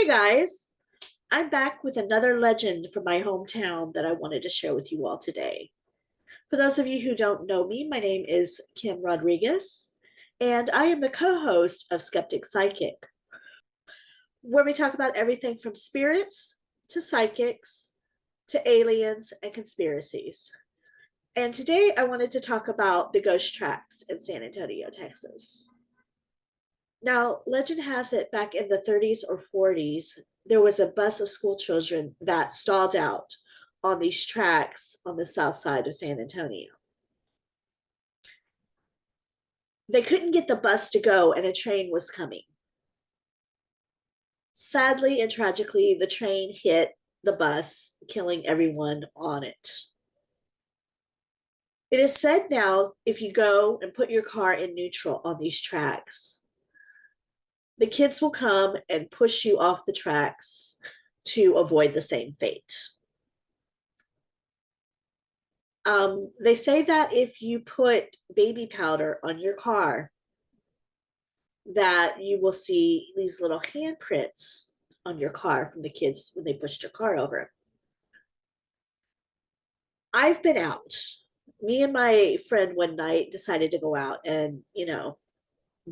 Guys, I'm back with another legend from my hometown that I wanted to share with you all today. For those of you who don't know me, my name is Kim Rodriguez, and I am the co host of Skeptic Psychic, where we talk about everything from spirits to psychics to aliens and conspiracies. And today I wanted to talk about the ghost tracks in San Antonio, Texas. Now, legend has it back in the 30s or 40s, there was a bus of school children that stalled out on these tracks on the south side of San Antonio. They couldn't get the bus to go, and a train was coming. Sadly and tragically, the train hit the bus, killing everyone on it. It is said now if you go and put your car in neutral on these tracks, the kids will come and push you off the tracks to avoid the same fate. They say that if you put baby powder on your car, that you will see these little handprints on your car from the kids when they pushed your car over. I've been out. Me and my friend one night decided to go out and,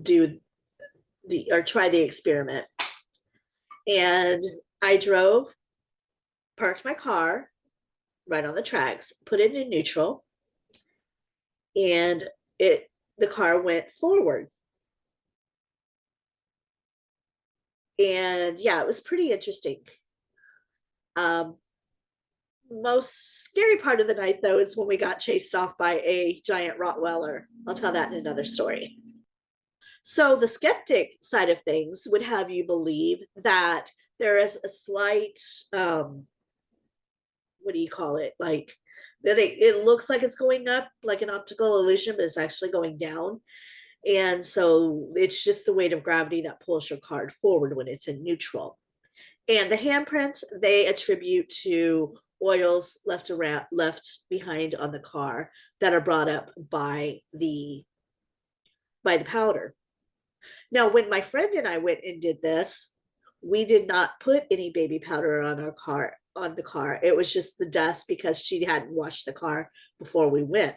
do try the experiment. And I drove, parked my car right on the tracks, put it in neutral, and the car went forward. And yeah, it was pretty interesting. Most scary part of the night, though, is when we got chased off by a giant Rottweiler. I'll tell that in another story. So the skeptic side of things would have you believe that there is a slight, what do you call it? Like that it looks like it's going up like an optical illusion, but it's actually going down. And so it's just the weight of gravity that pulls your card forward when it's in neutral. And the handprints they attribute to oils left behind on the car that are brought up by the powder. Now, when my friend and I went and did this, we did not put any baby powder on the car. It was just the dust because she hadn't washed the car before we went.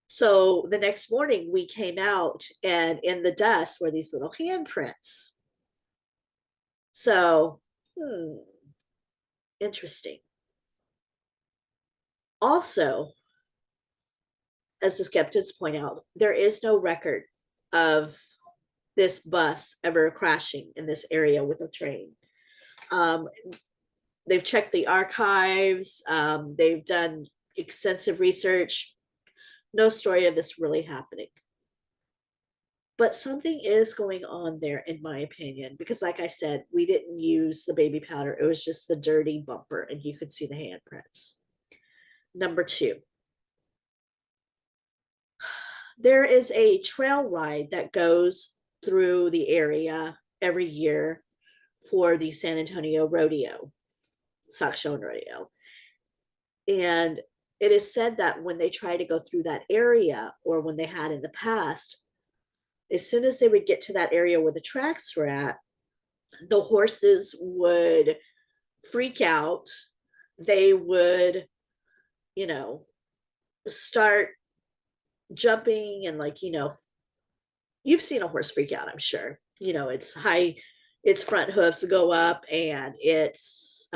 So the next morning we came out, and in the dust were these little handprints. So, interesting. Also, as the skeptics point out, there is no record of this bus ever crashing in this area with a train. They've checked the archives. They've done extensive research. No story of this really happening. But something is going on there, in my opinion, because like I said, we didn't use the baby powder. It was just the dirty bumper, and you could see the handprints. Number 2. There is a trail ride that goes through the area every year for the San Antonio Rodeo, stock show and rodeo. And it is said that when they try to go through that area, or when they had in the past, as soon as they would get to that area where the tracks were at, the horses would freak out. They would, start jumping and you've seen a horse freak out, I'm sure. Its front hoofs go up and it's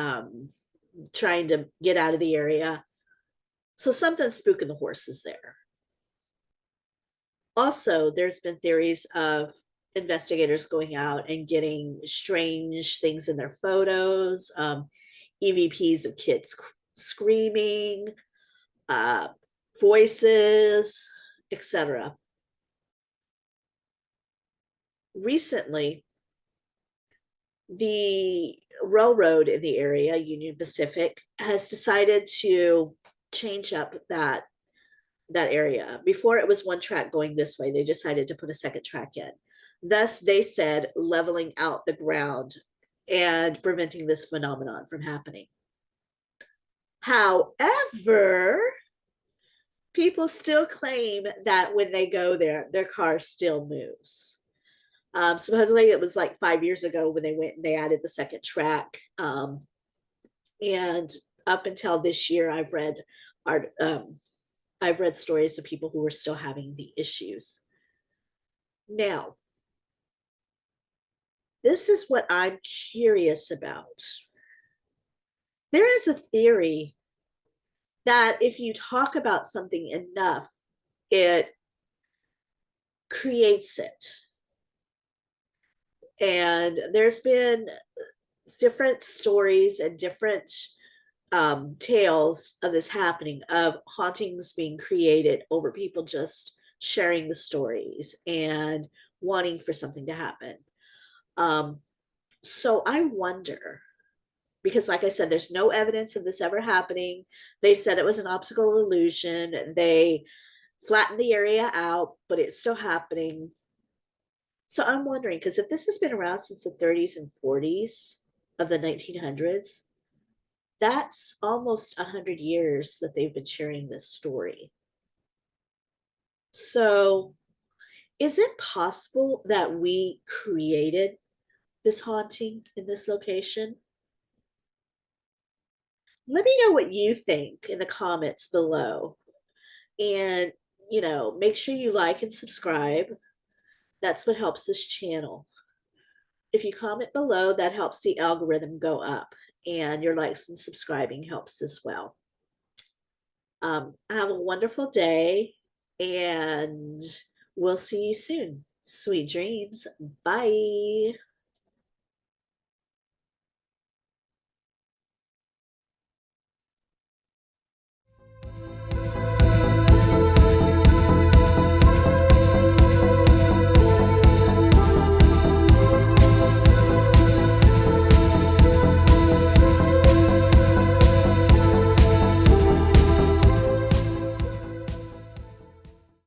trying to get out of the area. So something's spooking the horses there. Also, there's been theories of investigators going out and getting strange things in their photos, EVPs of kids screaming, voices, etc. Recently, the railroad in the area, Union Pacific, has decided to change up that area. Before it was one track going this way, they decided to put a second track in. Thus, they said leveling out the ground and preventing this phenomenon from happening. However, people still claim that when they go there, their car still moves. Supposedly it was like 5 years ago when they went and they added the second track. And up until this year, art. I've read stories of people who are still having the issues. Now, this is what I'm curious about. There is a theory that if you talk about something enough, it creates it. And there's been different stories and different tales of this happening, of hauntings being created over people just sharing the stories and wanting for something to happen. Um, so I wonder, because like I said, there's no evidence of this ever happening. They said it was an optical illusion. They flattened the area out, but it's still happening. So I'm wondering, because if this has been around since the 30s and 40s of the 1900s, that's almost 100 years that they've been sharing this story. So is it possible that we created this haunting in this location? Let me know what you think in the comments below. And, make sure you like and subscribe. That's what helps this channel. If you comment below, that helps the algorithm go up, and your likes and subscribing helps as well. Have a wonderful day, and we'll see you soon. Sweet dreams. Bye.